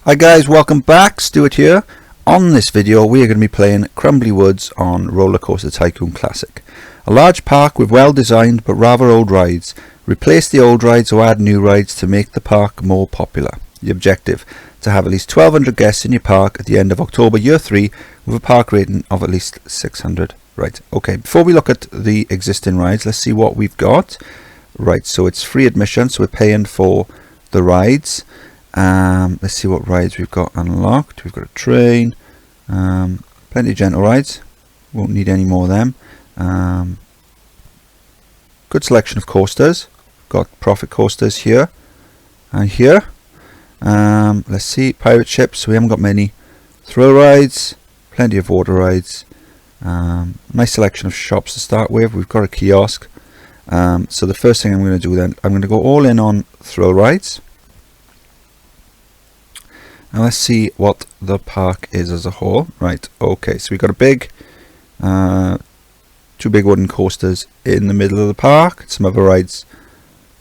Hi guys, welcome back. Stuart here. On this video we are going to be playing Crumbly Woods on Roller Coaster Tycoon Classic. A large park with well designed but rather old rides. Replace the old rides or add new rides to make the park more popular. The objective: to have at least 1,200 guests in your park at the end of October year 3 with a park rating of at least 600. Right, okay, before we look at the existing rides, let's see what we've got. Right, so it's free admission, so we're paying for the rides. Let's see what rides we've got unlocked. We've got a train, plenty of gentle rides, won't need any more of them. Good selection of coasters, got profit coasters here and here. Let's see, pirate ships, so we haven't got many. Thrill rides, plenty of water rides, nice selection of shops to start with. We've got a kiosk. So the first thing I'm going to do then, I'm going to go all in on thrill rides. Now let's see what the park is as a whole. Right, okay, so we've got a big, two big wooden coasters in the middle of the park. Some other rides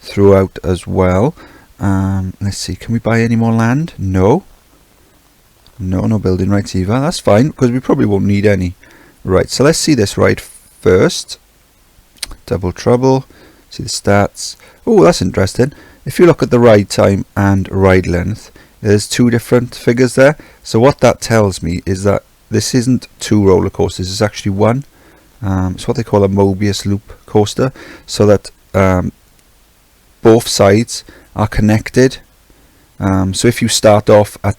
throughout as well. Let's see, can we buy any more land? No. No building rights either. That's fine, because we probably won't need any. Right, so let's see this ride first. Double Trouble. See the stats. Oh, that's interesting. If you look at the ride time and ride length, there's two different figures there. So what that tells me is that this isn't two roller coasters, it's actually one. It's what they call a Mobius loop coaster, so that both sides are connected. So if you start off at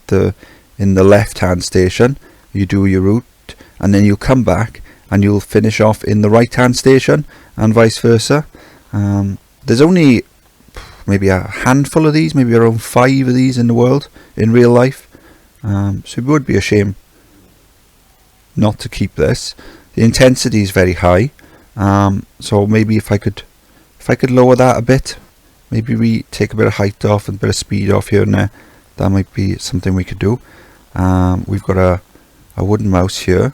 in the left hand station, you do your route, and then you'll come back and you'll finish off in the right hand station, and vice versa. There's only maybe a handful of these, maybe around 5 of these in the world in real life. So it would be a shame not to keep this. The intensity is very high, so maybe if I could lower that a bit, maybe we take a bit of height off and a bit of speed off here and there. That might be something we could do. We've got a wooden mouse here.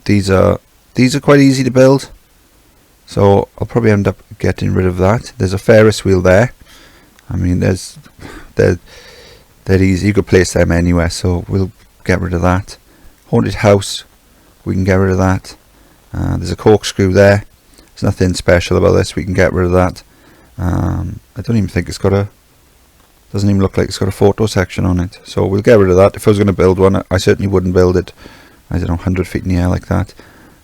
These are quite easy to build, so I'll probably end up getting rid of that. There's a Ferris wheel there. I mean, they're easy. You could place them anywhere, so we'll get rid of that. Haunted house, we can get rid of that. There's a corkscrew there. There's nothing special about this. We can get rid of that. I don't even think it's got doesn't even look like it's got a photo section on it, so we'll get rid of that. If I was going to build one, I certainly wouldn't build it, I don't know, 100 feet in the air like that.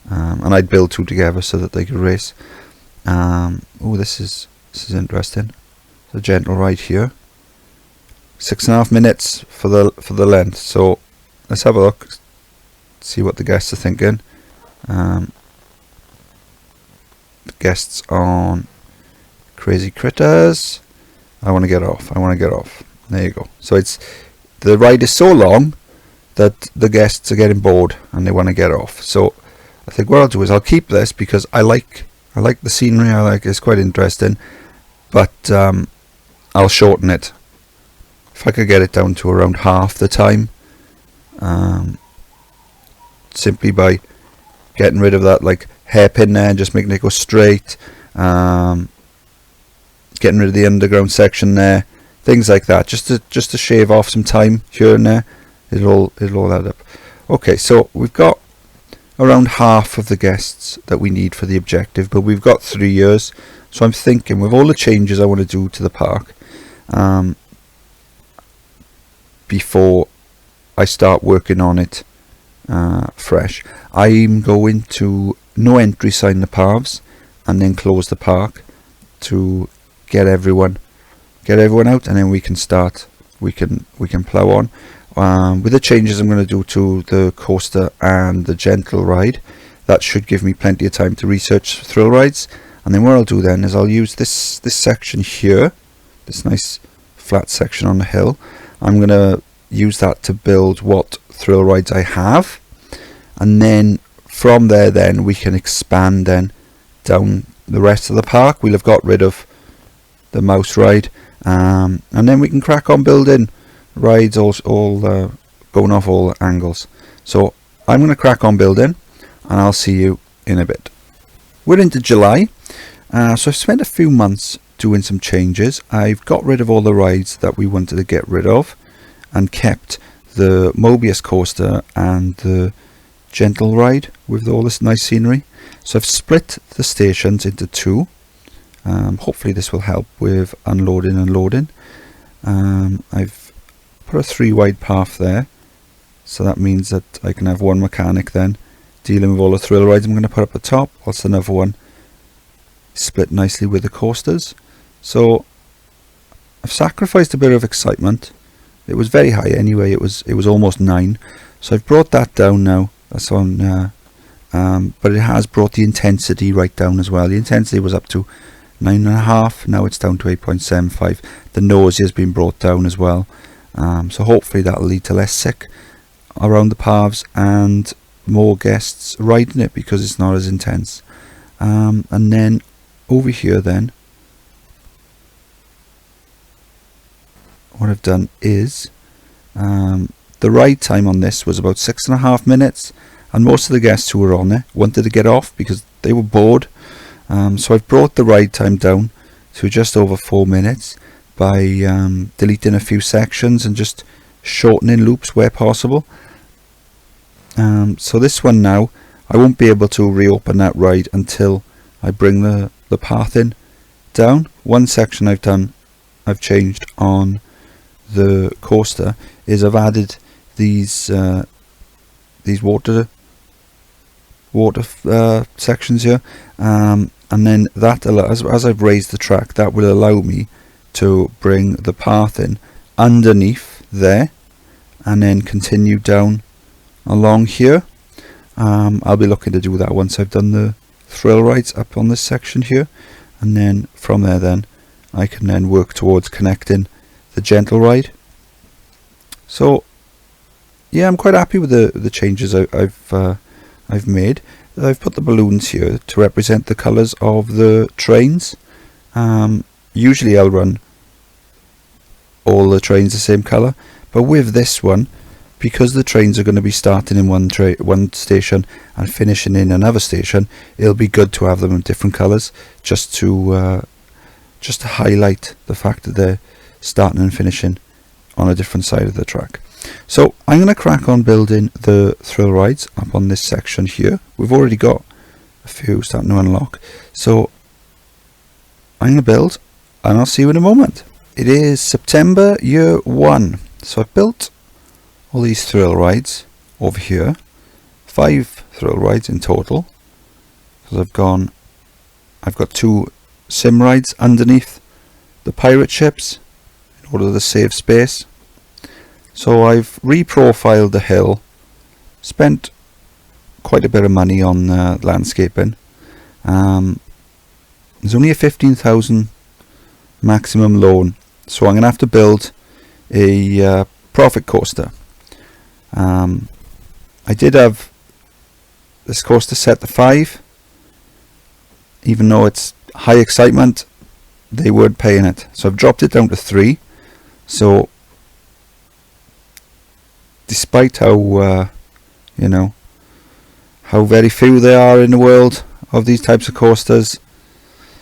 And I'd build two together so that they could race. Oh, this is interesting. It's a gentle ride here. 6.5 minutes for the length. So let's have a look, see what the guests are thinking. The guests on Crazy Critters. I want to get off. There you go. So the ride is so long that the guests are getting bored and they want to get off. So I think what I'll do is I'll keep this because I like the scenery. It's quite interesting, but I'll shorten it. If I could get it down to around half the time, simply by getting rid of that like hairpin there and just making it go straight, getting rid of the underground section there, things like that, just to shave off some time here and there. It'll all add up. Okay, so we've got around half of the guests that we need for the objective, but we've got 3 years. So I'm thinking, with all the changes I want to do to the park, before I start working on it fresh, I'm going to no entry sign the paths and then close the park to get everyone out, and then we can start. We can plow on. With the changes I'm going to do to the coaster and the gentle ride, that should give me plenty of time to research thrill rides. And then what I'll do then is I'll use this section here, this nice flat section on the hill. I'm going to use that to build what thrill rides I have, and then from there then we can expand then down the rest of the park. We'll have got rid of the mouse ride, and then we can crack on building rides all going off all angles. So I'm going to crack on building, and I'll see you in a bit. We're into July, so I've spent a few months doing some changes. I've got rid of all the rides that we wanted to get rid of and kept the Mobius coaster and the gentle ride with all this nice scenery. So I've split the stations into two. Hopefully this will help with unloading and loading. I've put a 3 wide path there, so that means that I can have one mechanic then dealing with all the thrill rides I'm going to put up the top, whilst another one split nicely with the coasters. So I've sacrificed a bit of excitement. It was very high anyway, it was almost 9, so I've brought that down now. That's on but it has brought the intensity right down as well. The intensity was up to 9.5, now it's down to 8.75. The nausea has been brought down as well, so hopefully that'll lead to less sick around the paths and more guests riding it because it's not as intense. And then over here then, what I've done is the ride time on this was about 6.5 minutes, and most of the guests who were on it wanted to get off because they were bored. So I've brought the ride time down to just over 4 minutes by deleting a few sections and just shortening loops where possible. So this one now, I won't be able to reopen that ride until I bring the path in down. One section I've changed on the coaster is I've added these water sections here, and then that as I've raised the track, that will allow me to bring the path in underneath there and then continue down along here. I'll be looking to do that once I've done the thrill rides up on this section here, and then from there then I can then work towards connecting the gentle ride. So yeah, I'm quite happy with the changes I've made. I've put the balloons here to represent the colours of the trains. Usually I'll run all the trains the same colour, but with this one, because the trains are going to be starting in one station and finishing in another station, it'll be good to have them in different colours, just to highlight the fact that they're starting and finishing on a different side of the track. So I'm going to crack on building the thrill rides up on this section here. We've already got a few starting to unlock, so I'm going to build and I'll see you in a moment. It is September year 1, so I've built all these thrill rides over here, 5 thrill rides in total, because I've got 2 sim rides underneath the pirate ships in order to save space. So I've reprofiled the hill, spent quite a bit of money on landscaping. There's only a 15,000 maximum loan, so I'm going to have to build a profit coaster. I did have this coaster set to 5, even though it's high excitement, they weren't paying it, so I've dropped it down to 3. So despite how how very few there are in the world of these types of coasters,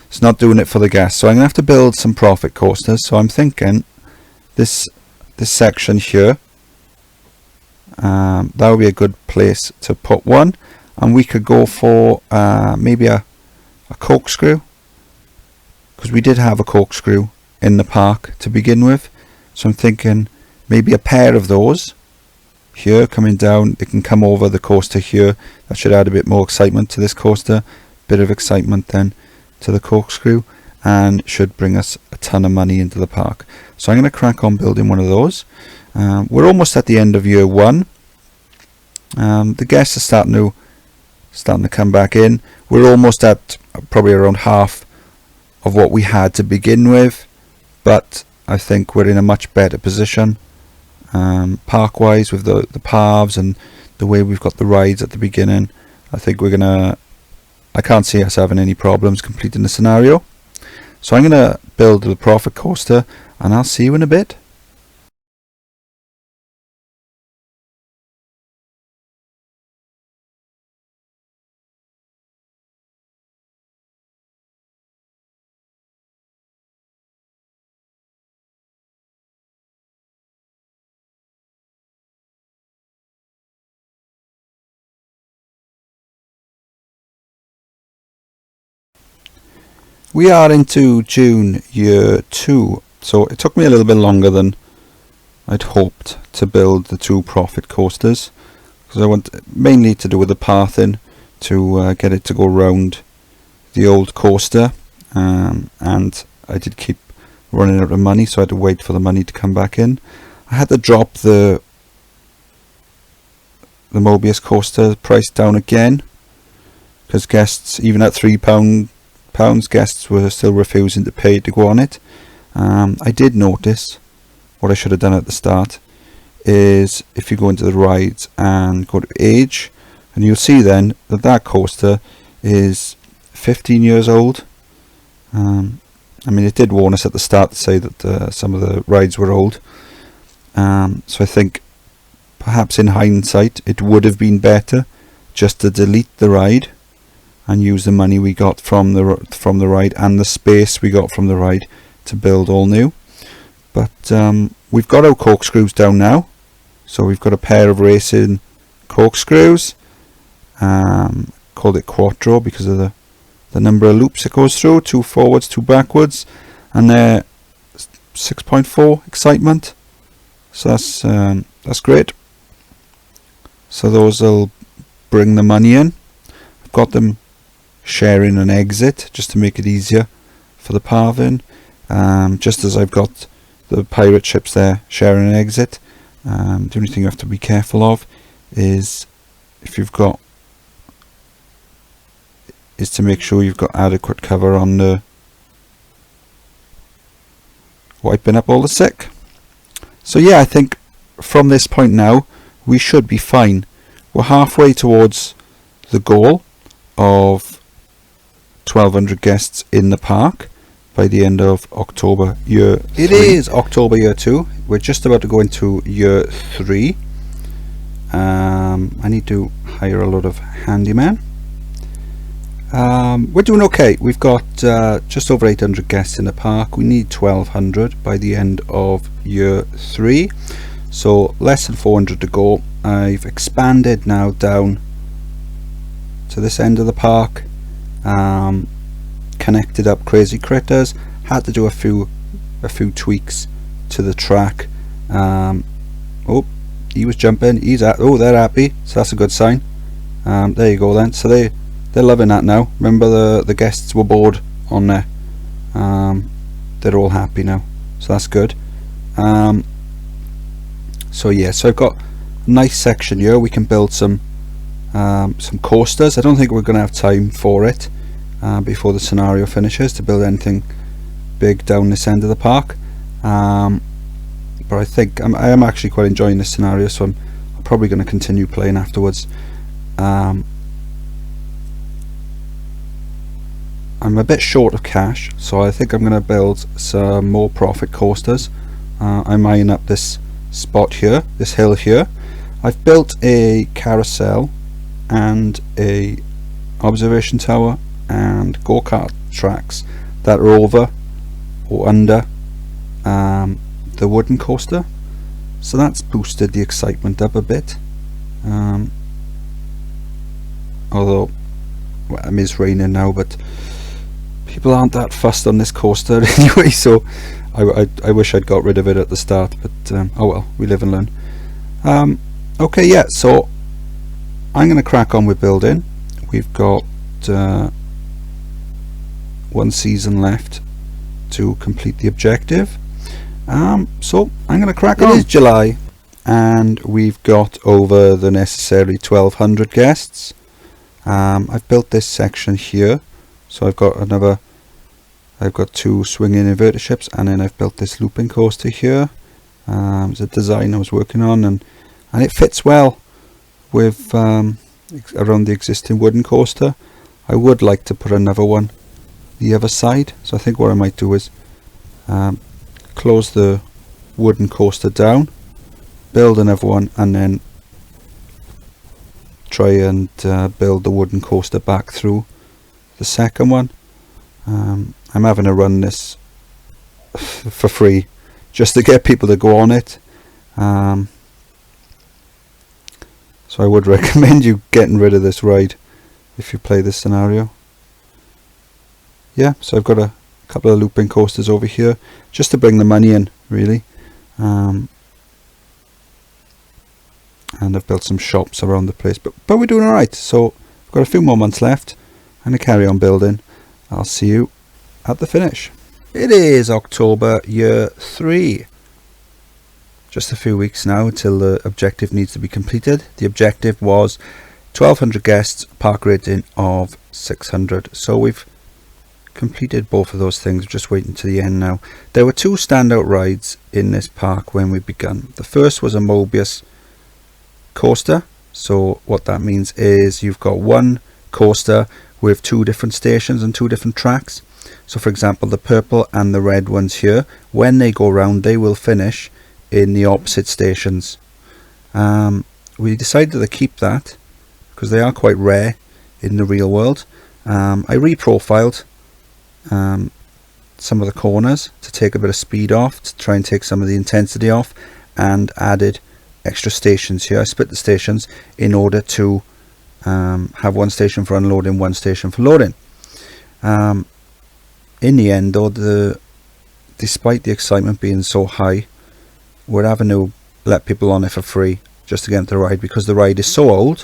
it's not doing it for the guests. So I'm gonna have to build some profit coasters. So I'm thinking this section here, that would be a good place to put one, and we could go for maybe a corkscrew, because we did have a corkscrew in the park to begin with. So I'm thinking maybe a pair of those here coming down. It can come over the coaster here. That should add a bit more excitement to this coaster, bit of excitement then to the corkscrew, and should bring us a ton of money into the park. So I'm going to crack on building one of those. We're almost at the end of year 1. The guests are starting to come back in. We're almost at probably around half of what we had to begin with, but I think we're in a much better position park wise with the paths and the way we've got the rides at the beginning. I think I can't see us having any problems completing the scenario. So I'm going to build the profit coaster and I'll see you in a bit. We are into June year 2, so it took me a little bit longer than I'd hoped to build the 2 profit coasters, because I want mainly to do with the pathing to get it to go round the old coaster, and I did keep running out of money, so I had to wait for the money to come back in. I had to drop the Mobius coaster price down again, because guests, even at £3, guests were still refusing to pay to go on it. I did notice, what I should have done at the start is, if you go into the rides and go to age, and you'll see then that that coaster is 15 years old. I mean, it did warn us at the start to say that some of the rides were old. So I think perhaps in hindsight it would have been better just to delete the ride and use the money we got from the ride and the space we got from the ride to build all new. But we've got our corkscrews down now, so we've got a pair of racing corkscrews. Called it Quattro because of the number of loops it goes through, 2 forwards, 2 backwards, and they're 6.4 excitement, so that's great. So those will bring the money in. I've got them sharing an exit just to make it easier for the pathing, just as I've got the pirate ships there sharing an exit. The only thing you have to be careful of is to make sure you've got adequate cover on the wiping up all the sick. So yeah, I think from this point now we should be fine. We're halfway towards the goal of 1,200 guests in the park by the end of October year 3. It is October year 2. We're just about to go into year 3. I need to hire a lot of handyman. We're doing okay. We've got just over 800 guests in the park. We need 1,200 by the end of year 3, so less than 400 to go. I've expanded now down to this end of the park, connected up Crazy Critters, had to do a few tweaks to the track. Oh, he was jumping, they're happy, so that's a good sign. There you go then. So they're loving that now. Remember the guests were bored on there. They're all happy now, so that's good. So yeah, so I've got a nice section here. We can build some coasters. I don't think we're going to have time for it before the scenario finishes to build anything big down this end of the park. But I think I am actually quite enjoying this scenario, so I'm probably going to continue playing afterwards. I'm a bit short of cash, so I think I'm going to build some more profit coasters. I'm eyeing up this spot here, this hill here. I've built a carousel and a observation tower and go-kart tracks that are over or under the wooden coaster, so that's boosted the excitement up a bit. Although, well, I mean, it's raining now, but people aren't that fussed on this coaster anyway, so I wish I'd got rid of it at the start, but oh well, we live and learn. Okay, yeah, so I'm going to crack on with building. We've got 1 season left to complete the objective, so I'm going to crack on. It is July and we've got over the necessary 1,200 guests. I've built this section here. So I've got 2 swinging inverter ships, and then I've built this looping coaster here. It's a design I was working on, and it fits well with around the existing wooden coaster. I would like to put another one the other side, so I think what I might do is close the wooden coaster down, build another one, and then try and build the wooden coaster back through the second one. I'm having to run this for free just to get people to go on it, so I would recommend you getting rid of this ride if you play this scenario. yeah, so I've got a couple of looping coasters over here just to bring the money in, really. And I've built some shops around the place, but we're doing alright. So I've got a few more months left. I'm going to carry on building. I'll see you at the finish. It is October year 3. Just a few weeks now until the objective needs to be completed. The objective was 1,200 guests, park rating of 600. So we've completed both of those things. We're just waiting to the end now. There were 2 standout rides in this park when we begun. The first was a Mobius coaster. So what that means is you've got one coaster with 2 different stations and 2 different tracks. So for example, the purple and the red ones here, when they go round, they will finish in the opposite stations. We decided to keep that because they are quite rare in the real world. I reprofiled some of the corners to take a bit of speed off, to try and take some of the intensity off, and added extra stations here. I split the stations in order to have one station for unloading, one station for loading. In the end though, despite the excitement being so high, we're having to let people on it for free just to get into the ride, because the ride is so old.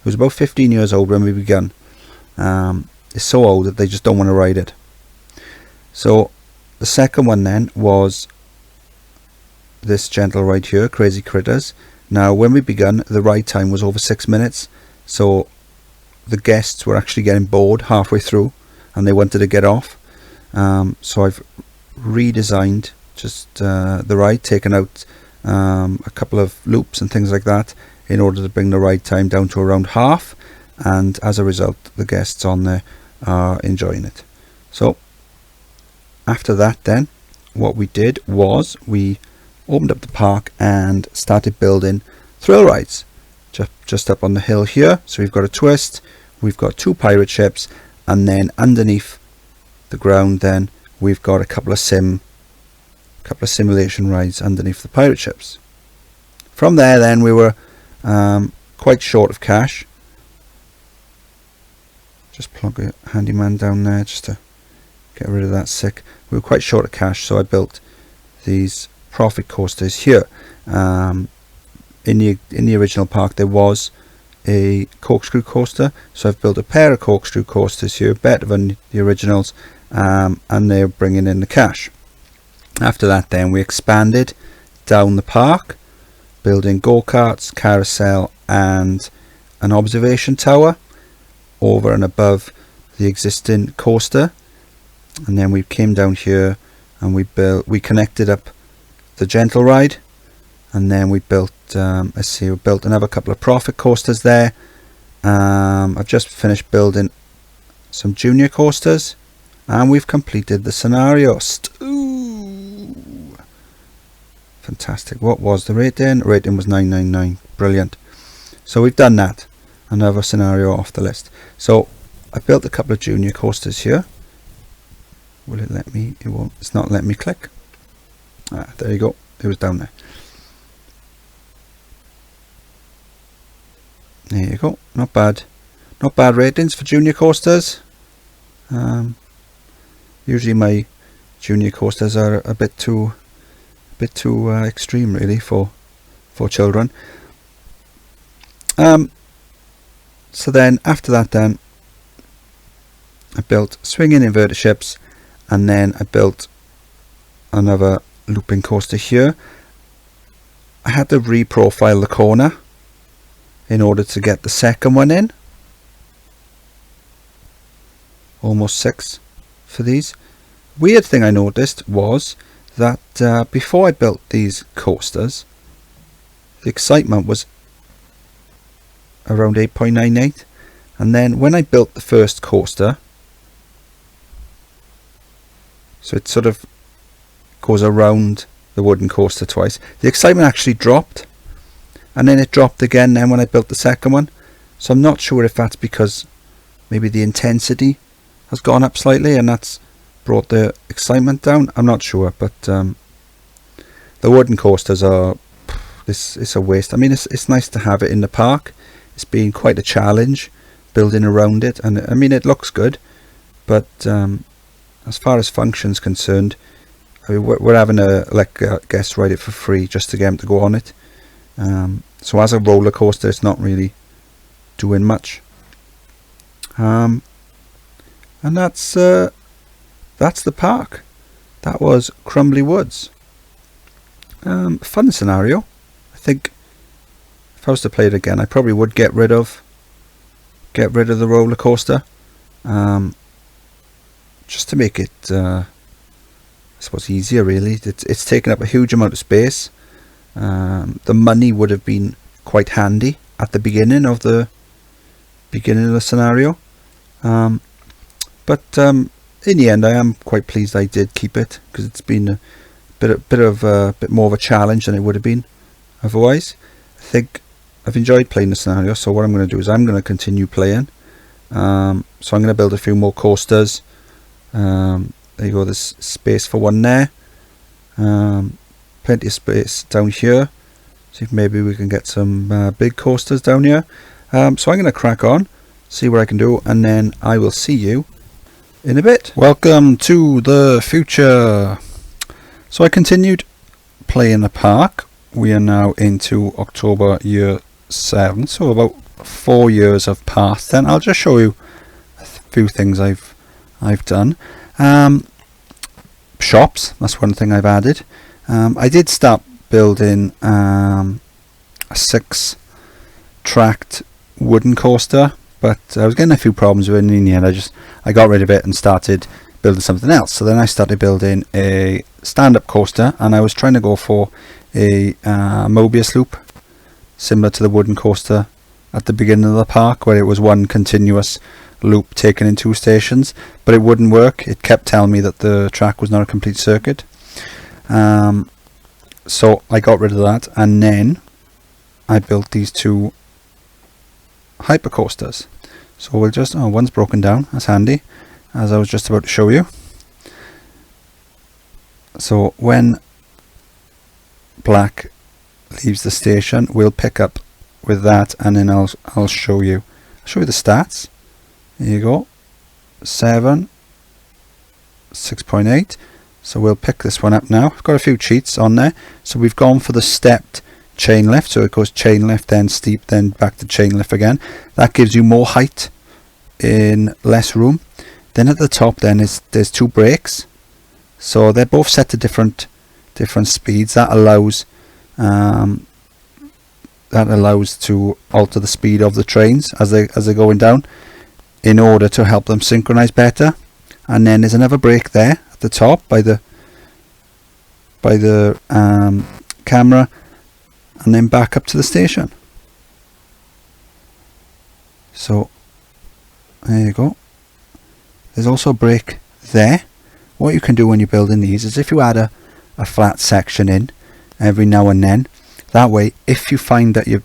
It was about 15 years old when we began. It's so old that they just don't want to ride it. So the second one then was this gentle ride here, Crazy Critters. Now when we begun, the ride time was over 6 minutes, so the guests were actually getting bored halfway through and they wanted to get off. So I've redesigned just the ride, taken out a couple of loops and things like that in order to bring the ride time down to around half, and as a result the guests on there are enjoying it. So after that then, what we did was we opened up the park and started building thrill rides just up on the hill here. So we've got a twist, we've got 2 pirate ships, and then underneath the ground then we've got a couple of simulation rides underneath the pirate ships. From there then we were quite short of cash. Just plug a handyman down there just to get rid of that sick. We were quite short of cash, so I built these profit coasters here. In the original park there was a corkscrew coaster, so I've built a pair of corkscrew coasters here, better than the originals, and they're bringing in the cash. After that then we expanded down the park, building go-karts, carousel and an observation tower over and above the existing coaster. And then we came down here and we connected up the gentle ride, and then we built we built another couple of profit coasters there. I've just finished building some junior coasters, and we've completed the scenario. Ooh, fantastic. What was the rating? Rating was 999. Brilliant. So we've done that. Another scenario off the list. So I built a couple of junior coasters here. Will it let me? It won't. It's not letting me click. There you go. It was down there. There you go. Not bad. Not bad ratings for junior coasters. Usually my junior coasters are a bit too extreme really for children. So then after that then I built swinging inverter ships, and then I built another looping coaster here. I had to reprofile the corner in order to get the second one in. Almost 6 for these. Weird thing I noticed was that before I built these coasters, the excitement was around 8.98, and then when I built the first coaster, so it sort of goes around the wooden coaster twice, the excitement actually dropped, and then it dropped again then when I built the second one. So I'm not sure if that's because maybe the intensity has gone up slightly and that's brought the excitement down. I'm not sure, but the wooden coasters are, it's a waste. I mean, it's nice to have it in the park. It's been quite a challenge building around it, and I mean it looks good, but as far as functions concerned, I mean, we're having to let guests ride it for free just to get them to go on it. So as a roller coaster, it's not really doing much. And that's the park. That was Crumbly Woods. Fun scenario. I think if I was to play it again, I probably would get rid of the roller coaster, just to make it, I suppose, easier. Really, it's taken up a huge amount of space. The money would have been quite handy at the beginning of the scenario, but in the end, I am quite pleased I did keep it, because it's been a bit more of a challenge than it would have been otherwise. I think I've enjoyed playing the scenario, so what I'm going to do is I'm going to continue playing. So I'm going to build a few more coasters. There you go, there's space for one there. Plenty of space down here. See if maybe we can get some big coasters down here. So I'm going to crack on, see what I can do, and then I will see you in a bit. Welcome to the future. So I continued playing the park. We are now into October year 7, so about 4 years have passed. Then I'll just show you a few things I've done. Shops, that's one thing I've added. I did start building a 6-tracked wooden coaster, but I was getting a few problems with it in the end. I got rid of it and started building something else. So then I started building a stand-up coaster, and I was trying to go for a Mobius loop, similar to the wooden coaster at the beginning of the park, where it was one continuous loop taken in 2 stations, but it wouldn't work. It kept telling me that the track was not a complete circuit. So I got rid of that, and then I built these 2 hypercoasters. So we'll just, one's broken down, that's handy, as I was just about to show you. So when Black leaves the station, we'll pick up with that, and then I'll show you the stats. There you go, 7, 6.8. So we'll pick this one up now. I've got a few cheats on there. So we've gone for the stepped chain lift, so it goes chain lift, then steep, then back to chain lift again. That gives you more height in less room. Then at the top, then there's 2 brakes, so they're both set to different speeds. That allows to alter the speed of the trains as they're going down, in order to help them synchronize better. And then there's another brake there at the top by the camera, and then back up to the station. So there you go. There's also a brake there. What you can do when you're building these is, if you add a flat section in every now and then, that way if you find that your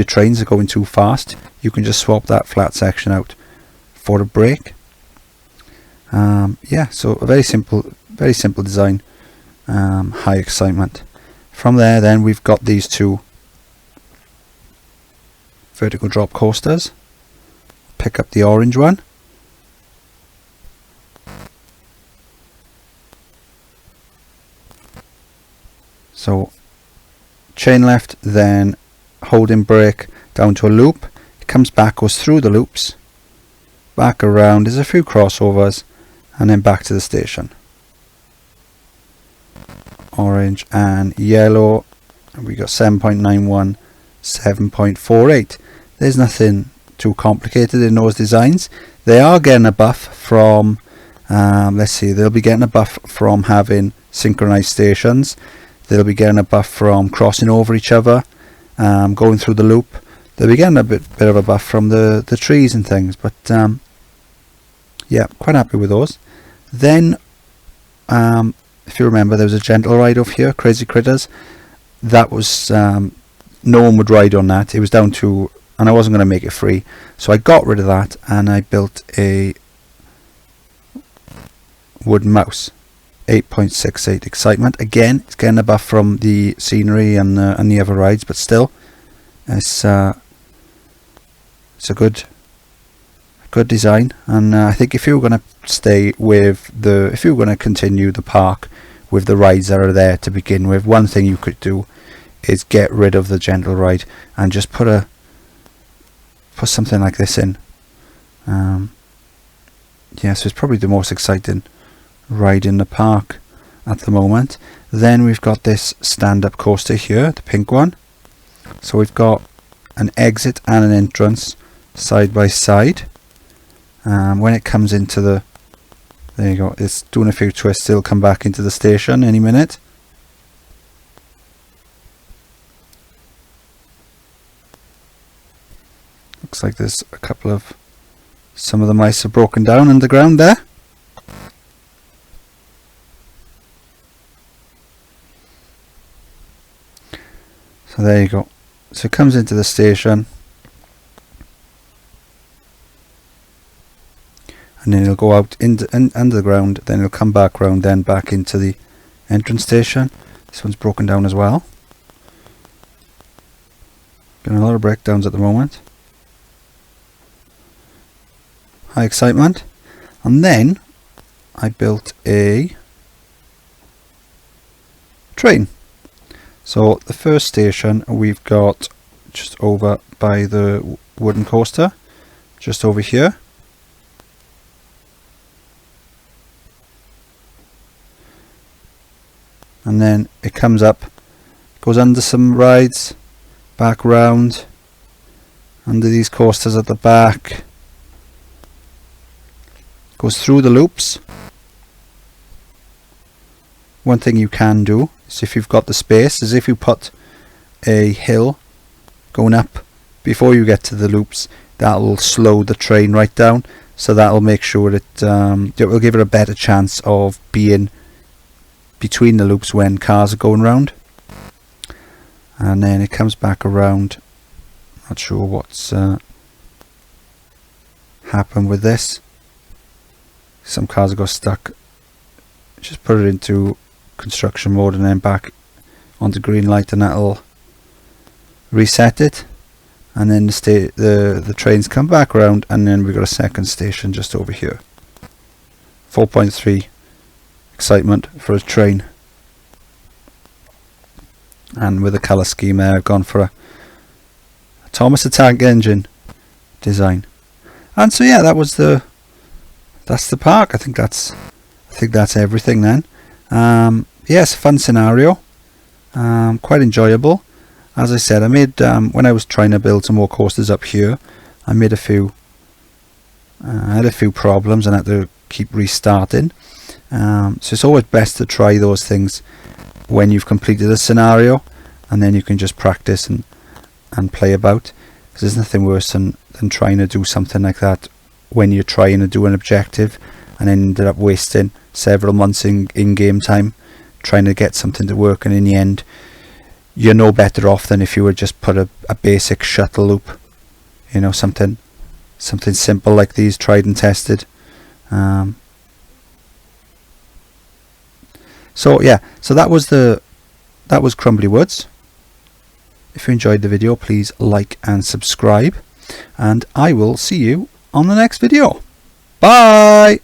trains are going too fast, you can just swap that flat section out for a brake. Yeah, so a very simple design, high excitement. From there, then we've got these 2 vertical drop coasters. Pick up the orange one. So chain left, then holding brake down to a loop. It comes back, goes through the loops, back around. There's a few crossovers, and then back to the station. Orange and yellow. We got 7.91, 7.48. There's nothing too complicated in those designs. They are getting a buff from, let's see, they'll be getting a buff from having synchronized stations. They'll be getting a buff from crossing over each other, going through the loop. They'll be getting a bit of a buff from the trees and things, but yeah, quite happy with those. Then if you remember, there was a gentle ride over here, Crazy Critters. That was no one would ride on that. It was down to, and I wasn't going to make it free, so I got rid of that, and I built a wooden mouse. 8.68 excitement. Again, it's getting a buff from the scenery and the other rides, but still, it's a good good design. And I think if you were going to stay with if you were going to continue the park with the rides that are there to begin with, one thing you could do is get rid of the gentle ride and just put something like this in. Yeah, so it's probably the most exciting ride in the park at the moment. Then we've got this stand-up coaster here, the pink one. So we've got an exit and an entrance side by side. When it comes into there you go, it's doing a few twists, it'll come back into the station any minute. Looks like there's a couple of, some of the mice are broken down underground there. So there you go. So it comes into the station, and then it'll go out under the ground, then it'll come back round, then back into the entrance station. This one's broken down as well. Getting a lot of breakdowns at the moment. High excitement. And then I built a train. So the first station we've got just over by the wooden coaster, just over here. And then it comes up, goes under some rides, back round, under these coasters at the back, goes through the loops. One thing you can do is, if you've got the space, is if you put a hill going up before you get to the loops, that will slow the train right down, so that will make sure it will give it a better chance of being between the loops when cars are going round. And then it comes back around. Not sure what's happened with this. Some cars have got stuck. Just put it into construction mode and then back onto green light, and that'll reset it. And then the trains come back around, and then we've got a second station just over here. 4.3 excitement for a train. And with the colour scheme there, I've gone for a Thomas the Tank Engine design. And so yeah, that's the park. I think that's everything then. Yes, fun scenario, quite enjoyable. As I said, I made when I was trying to build some more coasters up here, I made I had a few problems and had to keep restarting. So it's always best to try those things when you've completed a scenario, and then you can just practice and play about, because there's nothing worse than trying to do something like that when you're trying to do an objective and then ended up wasting several months in game time trying to get something to work, and in the end you're no better off than if you were just put a basic shuttle loop, you know, something simple like these, tried and tested. So yeah, so that was Crumbly Woods. If you enjoyed the video, please like and subscribe, and I will see you on the next video. Bye.